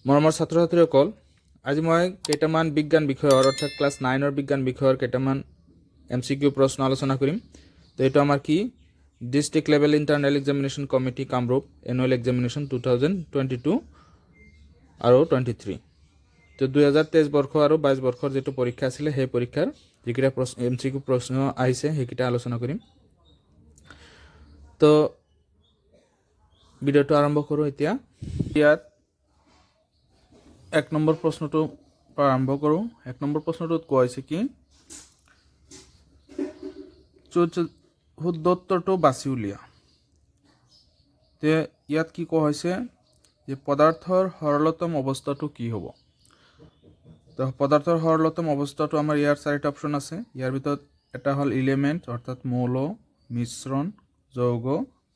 মৰমৰ ছাত্ৰ ছাত্ৰীসকল, আজি মই কেইটামান বিজ্ঞান বিষয়ৰ অৰ্থাৎ ক্লাছ 9ৰ বিজ্ঞান বিষয়ৰ কেইটামান MCQ প্ৰশ্ন আলোচনা কৰিম। তো এইটো আমাৰ কি district level internal examination committee Kamrup annual examination 2022 আৰু 23। তো 2023 বৰ্ষ আৰু 22 বৰ্ষৰ যেটো পৰীক্ষা আছিল সেই পৰীক্ষাৰ যিকেইটা MCQ প্ৰশ্ন আহিছে সেইকেইটা আলোচনা কৰিম। তো ভিডিওটো আৰম্ভ কৰোঁ এতিয়া। ইয়াত 1 নম্বৰ প্ৰশ্নটো আৰম্ভ কৰোঁ। 1 নম্বৰ প্ৰশ্নটোত কোৱা হৈছে কি শুদ্ধ উত্তৰটো বাছি উলিয়া। তে ইয়াত কি কোৱা হৈছে যে পদাৰ্থৰ সৰলতম অৱস্থাটো কি হ'ব। তো পদাৰ্থৰ সৰলতম অৱস্থাটো আমাৰ ইয়াৰ 4টা অপচন আছে। ইয়াৰ ভিতৰত এটা হ'ল এলিমেন্ট অৰ্থাৎ মৌল, মিশ্ৰণ, যৌগ,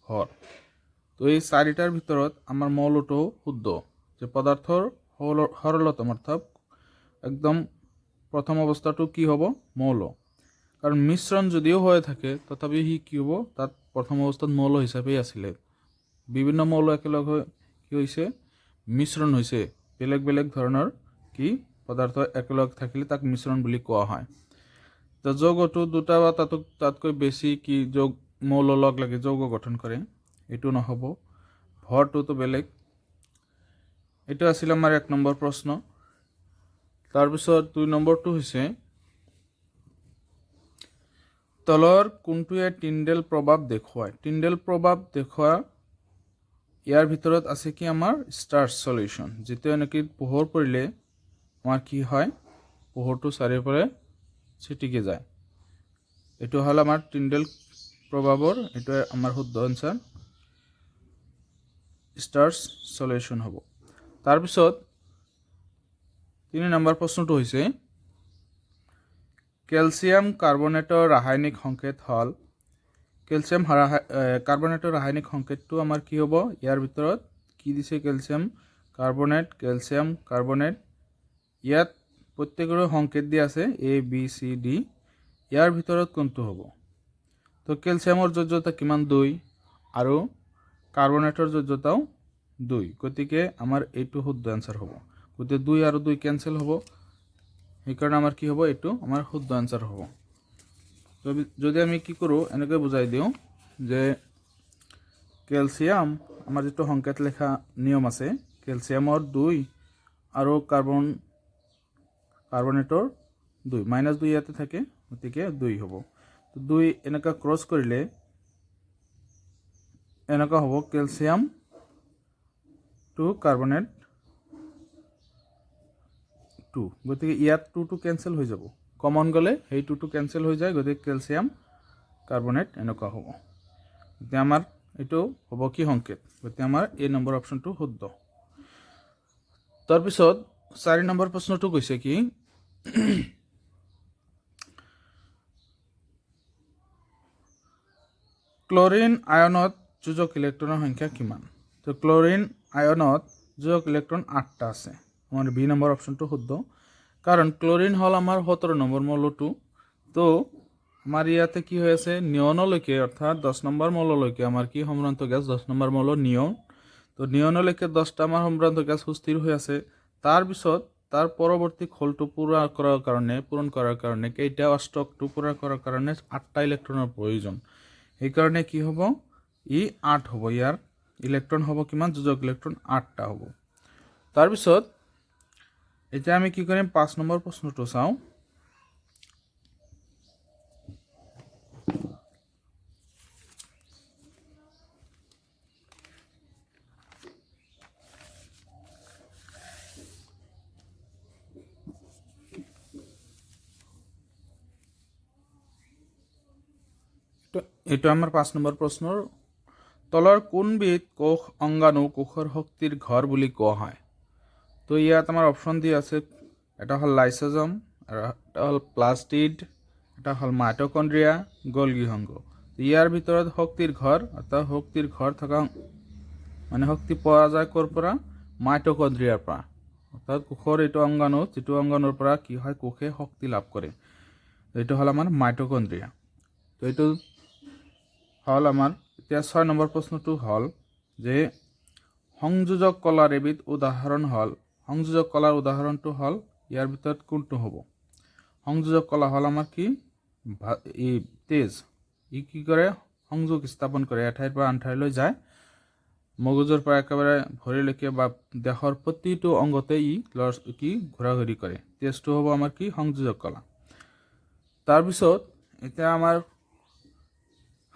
ভৰ। তো এই 4টাৰ ভিতৰত আমাৰ মৌলটো শুদ্ধ, যে পদাৰ্থৰ সৰলতম অর্থাৎ একদম প্রথম অবস্থাটো কি হ'ব মৌল। কারণ মিশ্রণ যদিও হয়ে থাকে তথাপি হি কি হ'ব তাত প্রথম অবস্থাত মৌল হিসাবে আছিলে। বিভিন্ন মৌল একেলগ কি হৈছে মিশ্রণ হৈছে। বেলেগ বেলেগ ধৰণৰ কি পদাৰ্থ একেলগ থাকিলে তাক মিশ্ৰণ বুলি কোৱা হয়। তো যৌগটো দুটা বা তাতকৈ বেছি কি যৌগ মৌল লগ লাগি যৌগ গঠন কৰে, এটো নহব। ভৰটো বেলেগ। এটা আছিল আমাৰ 1 নম্বৰ প্ৰশ্ন। তাৰ পিছত 2 নম্বৰটো হৈছে তলৰ কোনটোৱে টিন্ডেল প্ৰভাৱ দেখুৱায়। টিন্ডেল প্ৰভাৱ দেখুৱা ইয়াৰ ভিতৰত আছে কি আমাৰ ষ্টাৰ সলিউশন, যেটো নেকি পোহৰ পৰিলে আমাৰ কি হয় পোহৰটো চাৰিওফালে ছিটিকে যায়। এটো হল আমাৰ টিন্ডেল প্ৰভাৱৰ, এটো আমাৰ শুদ্ধ আনসাৰ ষ্টাৰ সলিউশন হ'ব। তাৰ পিছত 3 নম্বৰ প্ৰশ্নটো হৈছে ক্যালসিয়াম কাৰ্বনেটৰ ৰাসায়নিক সংকেত হল। ক্যালসিয়াম কাৰ্বনেটৰ ৰাসায়নিক সংকেতটো আমাৰ কি হ'ব। ইয়াৰ ভিতৰত কি দিছে ক্যালসিয়াম কাৰ্বনেট ইয়াত প্ৰত্যেকৰে সংকেত দিয়া আছে A B C D। ইয়াৰ ভিতৰত কোনটো হ'ব। তো ক্যালসিয়ামৰ যোজ্যতা কিমান 2 আৰু কাৰ্বনেটৰ যোজ্যতাও 2, গতিকে আমাৰ এইটো শুদ্ধ আনসাৰ হ'ব। গতিকে 2 আৰু 2 ক্যান্সেল হ'ব, এই কাৰণে আমাৰ কি হ'ব এইটো আমাৰ শুদ্ধ আনসাৰ হ'ব। তো যদি আমি কি কৰো এনেকৈ বুজাই দিও যে ক্যালসিয়াম আমাৰ যেটো সংকেত লেখা নিয়ম আছে ক্যালসিয়ামৰ 2 আৰু কাৰ্বনেটৰ 2 -2 ইয়াতে থাকে, গতিকে 2 হ'ব। তো 2 এনেকা ক্রস কৰিলে এনেকা হ'ব ক্যালসিয়াম টু কাৰ্বনেট 2, গতিকে ইয়াত 2 ক্যান্সেল হৈ যাব, কমন গলে এই 2 ক্যান্সেল হৈ যায়, গতিকে ক্যালসিয়াম কাৰ্বনেট এনেকা হ'ব। এতিয়া আমাৰ এটো হ'ব কি সংকেত, গতিকে আমাৰ এই নম্বৰ অপচনটো শুদ্ধ। তাৰ পিছত 4 নম্বৰ প্ৰশ্নটো কৈছে কি ক্লোৰিন আয়নত যোজক ইলেক্ট্ৰনেৰ সংখ্যা কিমান। তো ক্লোৰিন আয়নত যোজক ইলেক্ট্ৰন 8টা আছে। আমাৰ বি নম্বৰ অপশনটো শুদ্ধ, কাৰণ ক্লোৰিন হল আমাৰ 17 নম্বৰ মৌলটো। তো আমাৰ ইয়াতে কি হৈ আছে নিয়নলৈকে অৰ্থাৎ 10 নম্বৰ মৌললৈকে আমাৰ কি সম্ভ্ৰান্ত গ্যাস 10 নম্বৰ মৌল নিয়ন। তো নিয়নলৈকে 10টা আমার সম্ভ্রান্ত গ্যাস সুস্থির হৈ আছে। তার পিছত তার পরবর্তী খোলটো পূরণ করার কারণে কেইটা স্টকটো পূরণ করার কারণে 8টা ইলেক্ট্রনের প্রয়োজন। এই কারণে কি হ'ব ই 8 হ'ব। ইয়াৰ ইলেক্ট্ৰন হ'ব কিমান যোজক ইলেক্ট্ৰন 8টা হ'ব। তাৰ পিছত এতিয়া আমি কি কৰিম 5 নম্বৰ প্ৰশ্নটো চাও। এটা আমাৰ 5 নম্বৰ প্ৰশ্নৰ তলৰ কোনবিধ কোষ অঙ্গাণু কোষৰ শক্তিৰ ঘৰ বুলি কোৱা হয়। তো ইয়াত আমাৰ অপশন দি আছে, এটা হল লাইসোজোম, এটা হল প্লাস্টিড, এটা হল মাইটোকন্ড্রিয়া, গোলগি অঙ্গ। ইয়াৰ ভিতৰত শক্তিৰ ঘৰ অৰ্থাৎ শক্তিৰ ঘৰ থকা মানে শক্তি পোৱা যায় কৰ পৰা মাইটোকন্ড্ৰিয়াৰ পৰা, অৰ্থাৎ কোষৰ এইটো অঙ্গাণু যেটো অঙ্গাণুৰ পৰা কি হয় কোষে শক্তি লাভ কৰে, এইটো হল আমাৰ মাইটোকন্ড্ৰিয়া। তো এইটো হল আমাৰ এতিয়া 6 নম্বৰ প্ৰশ্নটো হল যে সংযোজক কলাৰ এবিধ উদাহৰণ হল সংযোজক কলাৰ উদাহৰণটো হ'ল ইয়াৰ ভিতৰত কোনটো হ'ব সংযোজক কলা হ'ল আমাৰ কি তেজ ই কি কৰে সংযোগ স্থাপন কৰে এঠাইৰ পৰা আন ঠাইলৈ যায় মগজুৰ পৰা একেবাৰে ভৰিলৈকে বা দেহৰ প্ৰতিটো অংগতে ই কি ঘূৰা-ঘূৰি কৰে তেজটো হ'ব আমাৰ কি সংযোজক কলা তাৰপিছত এতিয়া আমাৰ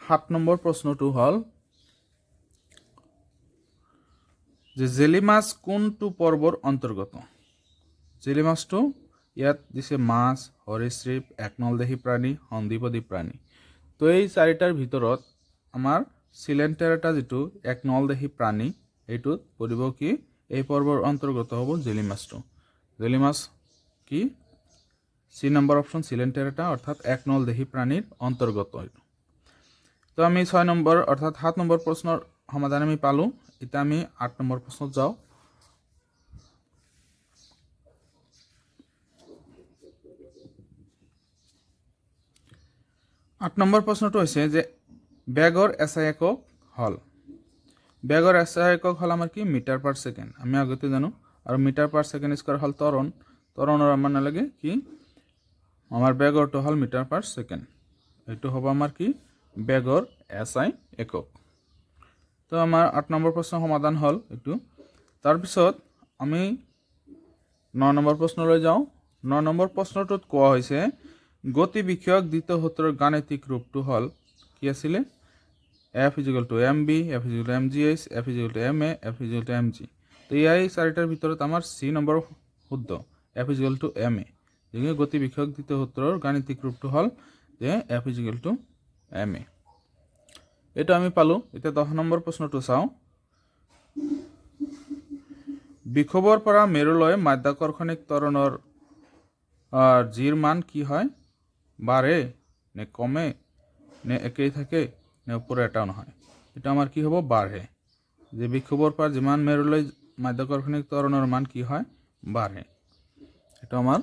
7 নম্বৰ প্ৰশ্নটো হ'ল যে জেলি মাছ কোনটো পৰ্বৰ অন্তৰ্গত জেলি মাছটো ইয়াত দিছে মাছ সৰীসৃপ একনলদেহী প্ৰাণী সন্ধিপদী প্ৰাণী তো এই চাৰিটাৰ ভিতৰত আমাৰ সিলেন্টেৰেটা যেটো একনলদেহী প্ৰাণী এইটোত পৰিব কি এই পৰ্বৰ অন্তৰ্গত হ'ব জেলি মাছটো জেলি মাছ কি সি নম্বৰ অপশন সিলেন্টেৰেটা অৰ্থাৎ একনলদেহী প্ৰাণীৰ অন্তৰ্গত এইটো তো আমি 6 নম্বৰ অৰ্থাৎ 7 নম্বৰ প্ৰশ্নৰ সমাধান আমি পালো এটা আমি 8 নম্বৰ প্ৰশ্নত যাও 8 নম্বৰ প্ৰশ্নটো হৈছে যে বেগৰ এসআই একক হল বেগৰ এসআই একক হল আমাৰ কি মিটাৰ পাৰ সেকেন্ড আমি আগতে জানো আৰু মিটাৰ পাৰ সেকেন্ড স্কয়াৰ হল ত্বৰণৰ আমাৰ নালাগে কি আমাৰ বেগৰটো হল মিটাৰ পাৰ সেকেন্ড এইটো হ'ব আমাৰ কি বেগৰ এসআই একক তো আমাৰ 8 নম্বৰ প্ৰশ্নৰ সমাধান হল এটো তাৰ পিছত আমি 9 নম্বৰ প্ৰশ্নলৈ যাও 9 নম্বৰ প্ৰশ্নটোত কোৱা হৈছে গতি বিষয়ক দ্বিতীয় সূত্ৰৰ গাণিতিক ৰূপটো হল কি আছিল F = mb F = mgh F = ma F = mg তো এই চাৰিটাৰ ভিতৰত আমাৰ সি নম্বৰ শুদ্ধ F = ma যেনে গতি বিষয়ক দ্বিতীয় সূত্ৰৰ গাণিতিক ৰূপটো হল যে F = ma এটা আমি পালো এটা 10 নম্বৰ প্ৰশ্নটো চাও বিক্ষোভৰ পৰা মেৰুলৈ মাধ্যাকৰ্ষণিক ত্বৰণৰ জিৰ মান কি হয় বাড়ে নে কমে নে একেই থাকে নে উপরে এটাও নহয় এটা আমার কি হবো বাড়ে যে বিক্ষোভৰ পৰা যিমান মেৰুলৈ মাধ্যাকৰ্ষণিক ত্বৰণৰ মান কি হয় বাড়ে এটা আমাৰ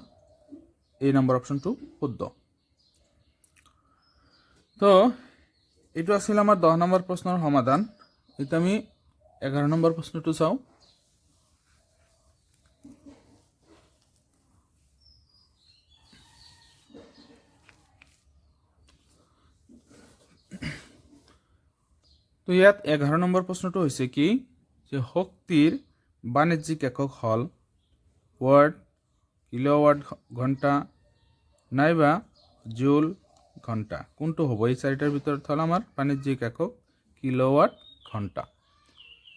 এই নম্বৰ অপশনটো শুদ্ধ তো এটো আছিল আমাৰ 10 নম্বৰ প্ৰশ্নৰ সমাধান এটা আমি 11 নম্বৰ প্ৰশ্নটো চাও তো ইয়াত 11 নম্বৰ প্ৰশ্নটো হৈছে কি যে শক্তিৰ বাণিজ্যিক একক হল ওয়াট কিলোওয়াট ঘন্টা নাইবা জুল ঘন্টা কোনটো হ'ব এই চাৰিটাৰ ভিতৰত হল আমাৰ বাণিজ্যিক একক কিলোওয়াট ঘন্টা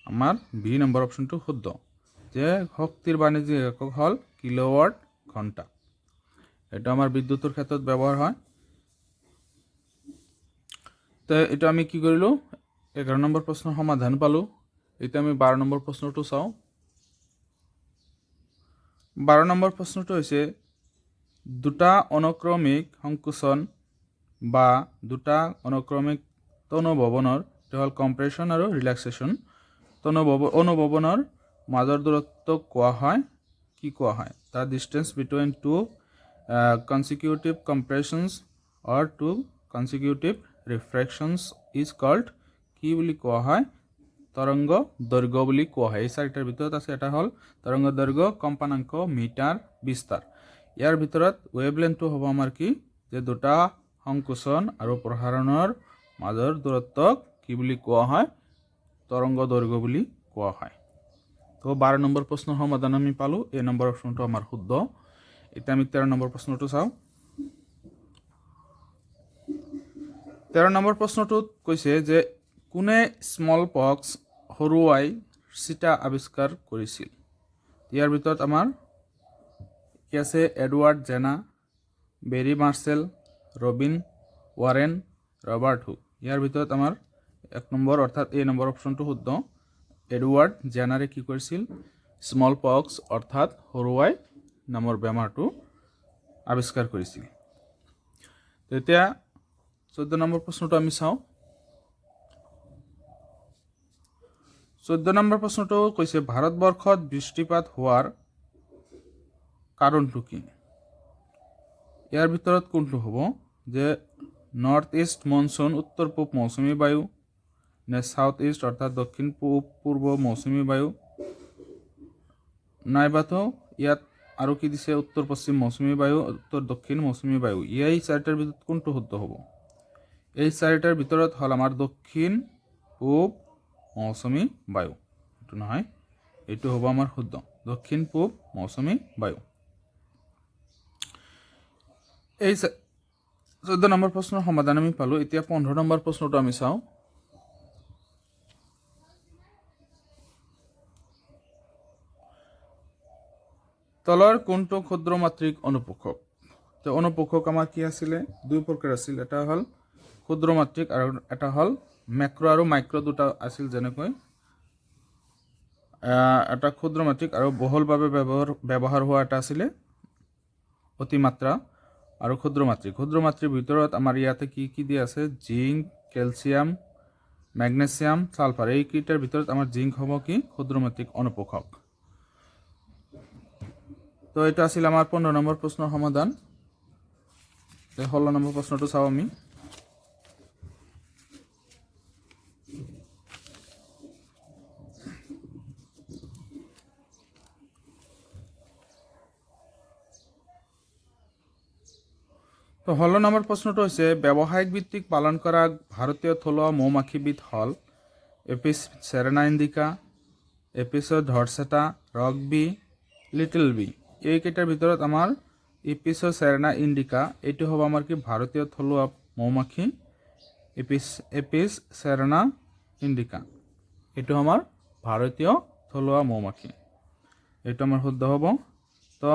আমাৰ বি নম্বৰ অপশনটো শুদ্ধ যে শক্তিৰ বাণিজ্যিক একক হল কিলোওয়াট ঘন্টা এটা আমাৰ বিদ্যুতৰ ক্ষেত্ৰত ব্যৱহাৰ হয় তো এটা আমি কি কৰিলো 11 নম্বৰ প্ৰশ্নৰ সমাধান পালো এটা আমি 12 নম্বৰ প্ৰশ্নটো চাও 12 নম্বৰ প্ৰশ্নটো হৈছে দুটা অনুক্ৰমিক সংকোচন বা দুটা অনুক্ৰমিক তনভৱনৰ হল কম্প্ৰেশন আৰু ৰিল্যাক্সেশন অনুভৱনৰ মাজৰ দূৰত্বক কোৱা হয় কি কোৱা হয় the distance between two consecutive compressions or two consecutive refractions is called কি বুলি কোৱা হয় তৰংগ দৈৰ্ঘ্য বুলি কোৱা হয় এই চাৰিটাৰ ভিতৰত আছে এটা হল তৰংগ দৈৰ্ঘ্য কম্পানাঙ্ক মিটাৰ বিস্তাৰ ইয়াৰ ভিতৰত ওয়েভলেন্থটো হ'ব আমাৰ কি যে দুটা সংকোচন আৰু প্ৰসাৰণৰ মাজৰ দূৰত্বক কি বুলি কোৱা হয় তৰংগ দৈৰ্ঘ্য বুলি কোৱা হয় তো 12 নম্বৰ প্ৰশ্নৰ সমাধান আমি পালো এই নম্বৰ অপশনটো আমাৰ শুদ্ধ এটা আমি 13 নম্বৰ প্ৰশ্নটো চাও 13 নম্বৰ প্ৰশ্নটোত কৈছে যে কোনে স্মল পক্স হৰুৱাই চিটা আৱিষ্কাৰ কৰিছিল ইয়াৰ ভিতৰত আমাৰ কি আছে এডওয়াৰ্ড জেনা বেৰি মাৰ্সেল ৰবিন ওয়াৰেন ৰবাৰ্ট হুক ইয়াৰ ভিতৰত আমাৰ 1 নম্বৰ অৰ্থাৎ এই নম্বৰ অপশনটো শুদ্ধ এডওয়াৰ্ড জেনাৰে কি কৰিছিল স্মল পক্স অৰ্থাৎ হৰুৱাই নামৰ বেমাৰটো আৱিষ্কাৰ কৰিছিল তেতিয়া 14 নম্বৰ প্ৰশ্নটো আমি চাও 14 নম্বৰ প্ৰশ্নটো কৈছে ভাৰতবৰ্ষত বৃষ্টিপাত হোৱাৰ কাৰণটো কি ইয়াৰ ভিতৰত কোনটো হ'ব যে নর্থ ইস্ট মনসুন উত্তর পূব মৌসুমী বায়ু নে সাউথ ইস্ট অর্থাৎ দক্ষিণ পূর্ব মৌসুমী বায়ু নাইবাতো ইয়াত আৰু কি দিছে উত্তৰ পশ্চিম মৌচুমী বায়ু উত্তৰ দক্ষিণ মৌচুমী বায়ু এই চাৰিটাৰ ভিতৰত কোনটো শুদ্ধ হ'ব এই চাৰিটাৰ ভিতৰত হ'ল আমাৰ দক্ষিণ পূব মৌচুমী বায়ু এইটো নহয় এইটো হ'ব আমাৰ শুদ্ধ দক্ষিণ পূব মৌচুমী বায়ু এই 14 নম্বৰ প্ৰশ্নৰ সমাধান আমি পালো এতিয়া 15 নম্বৰ প্ৰশ্নটো আমি চাওঁ তলৰ কোনটো ক্ষুদ্ৰ মাত্ৰিক অনুপোষক তো অনুপোষক আমাৰ কি আছিল দুই প্ৰকাৰ আছিল এটা হ'ল ক্ষুদ্ৰ মাত্ৰিক আৰু এটা হ'ল ম্যাক্ৰো আৰু মাইক্ৰো দুটা আছিল যেনেকৈ এটা ক্ষুদ্ৰ মাত্ৰিক আৰু বহুলভাৱে ব্যৱহাৰ হোৱা এটা আছিল অতিমাত্ৰা আৰু ক্ষুদ্ৰ মাত্ৰিৰ ভিতৰত আমাৰ ইয়াতে কি কি দিয়া আছে জিংক ক্যালসিয়াম ম্যাগনেসিয়াম সালফাৰ এই কিটাৰ ভিতৰত আমাৰ জিংক হ'ব কি ক্ষুদ্ৰ মাত্ৰিক অনুপোষক তো এটা আছিল আমাৰ 15 নম্বৰ প্ৰশ্নৰ সমাধান 16 নম্বৰ প্ৰশ্নটো চাও আমি তো 16 নম্বৰ প্ৰশ্নটো হৈছে ব্যৱসায়িক ভিত্তিক পালন কৰা ভাৰতীয় থলুৱা মৌমাখিবিধ হল Apis cerana indica Apis dorsata ৰকবি লিটল বি এই কেইটাৰ ভিতৰত আমাৰ এপিস সেৰেনা ইন্ডিকা এইটো হ'ব আমাৰ কি ভাৰতীয় থলুৱা মৌমাখি এপিস সেৰেনা ইন্ডিকা এইটো আমাৰ ভাৰতীয় থলুৱা মৌমাখি এইটো আমাৰ শুদ্ধ হ'ব তো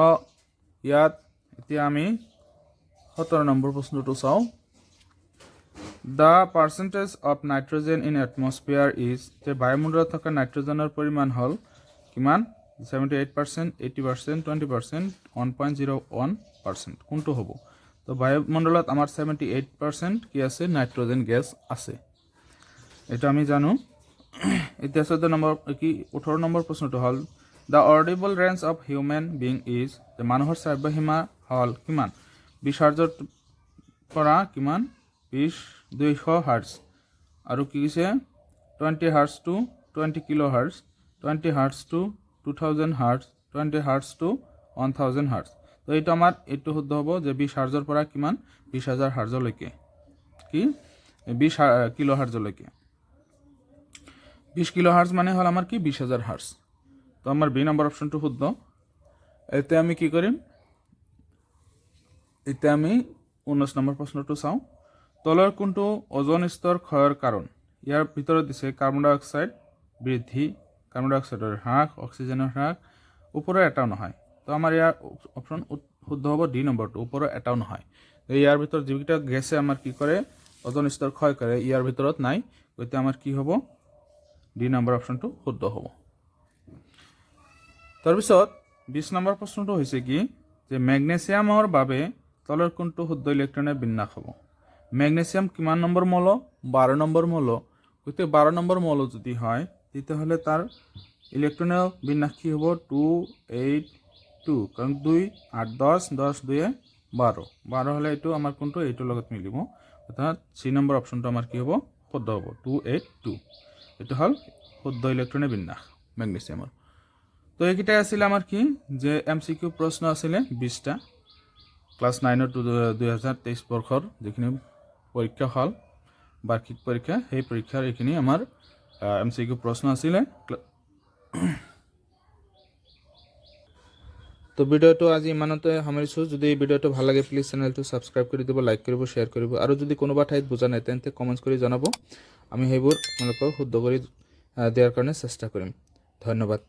ইয়াত এতিয়া আমি 17 নম্বৰ প্ৰশ্নটো চাও The percentage of nitrogen in atmosphere is যে বায়ুমণ্ডলত থকা নাইট্ৰজেনৰ পৰিমাণ হল কিমান 78% 80% 20% 1.01% কোনটো হ'ব তো বায়ুমণ্ডলত আমাৰ 78% কি আছে নাইট্ৰজেন গ্যাস আছে এটা আমি জানো এতিয়া 14 নম্বৰ কি 18 নম্বৰ প্ৰশ্নটো হল The audible range of human being is যে মানুহৰ শ্ৰাব্য সীমা হল কিমান 20 হাৰ্জৰ পৰা কিমান 200 হাৰ্জ আৰু কি হৈছে 20 hertz to 20 kilo hertz 20 hertz to 2000 hertz 20 hertz to 1000 hertz তো এইটো আমাৰ এইটো শুদ্ধ হ'ব যে 20 হাৰ্জৰ পৰা কিমান 20000 হাৰ্জলৈকে কি 20 কিলো হাৰ্জলৈকে 20 কিলো হাৰ্জ মানে হল আমাৰ কি 20000 হাৰ্জ তো আমাৰ বি নম্বৰ অপশনটো শুদ্ধ এতে আমি কি কৰিম এতিয়া আমি 19 নম্বৰ প্ৰশ্নটো চাওঁ তলৰ কোনটো ওজন স্তৰ ক্ষয়ৰ কাৰণ ইয়াৰ ভিতৰত দিছে কাৰ্বন ডাই অক্সাইড বৃদ্ধি কাৰ্বন ডাই অক্সাইডৰ হ্ৰাস অক্সিজেনৰ হ্ৰাস ওপৰৰ এটাও নহয় তো আমাৰ ইয়াৰ অপশন শুদ্ধ হ'ব ডি নম্বৰটো ওপৰৰ এটাও নহয় ইয়াৰ ভিতৰত যিকেইটা গেছে আমাৰ কি কৰে ওজন স্তৰ ক্ষয় কৰে ইয়াৰ ভিতৰত নাই গতিকে আমাৰ কি হ'ব ডি নম্বৰ অপশনটো শুদ্ধ হ'ব তাৰ পিছত 20 নম্বৰ প্ৰশ্নটো হৈছে কি যে ম্যাগনেসিয়ামৰ বাবে তলৰ কোনটো শুদ্ধ ইলেক্ট্ৰনৰ বিন্যাস হ'ব ম্যাগনেসিয়াম কিমান নম্বৰ মৌল 12 নম্বৰ মৌল গতিকে 12 নম্বৰ মৌল যদি হয় তেতিয়াহলে তাৰ ইলেক্ট্ৰনৰ বিন্যাস কি হ'ব 282 কাৰণ 2 8 10 10 2 12 12 হলে এইটো আমাৰ কোনটো এইটোৰ লগত মিলিব অৰ্থাৎ সি নম্বৰ অপশনটো আমাৰ কি হ'ব শুদ্ধ হ'ব 282 এইটো হল শুদ্ধ ইলেক্ট্ৰনৰ বিন্যাস ম্যাগনেসিয়ামৰ তো এইকিটা আছিল আমাৰ কি যে এমসিকিউ প্ৰশ্ন আছিল 20টা ক্লাস 9 2023 বৰ্ষৰ যিখিনি পৰীক্ষা হল বাৰ্ষিক পৰীক্ষা সেই পৰীক্ষাৰ এইখিনি আমাৰ এমসিকিউ প্ৰশ্ন আছিল তো ভিডিওটো আজি ইমানতে সামৰিছো যদি এই ভিডিওটো ভাল লাগে প্লিজ চেনেলটো সাবস্ক্ৰাইব কৰি দিব লাইক কৰিব শেয়াৰ কৰিব আৰু যদি কোনোবা ঠাইত বুজা নাই তেন্তে কমেন্টছ কৰি জনাব আমি সেইবোৰ আপোনালোকক শুদ্ধ কৰি দিয়াৰ কাৰণে চেষ্টা কৰিম ধন্যবাদ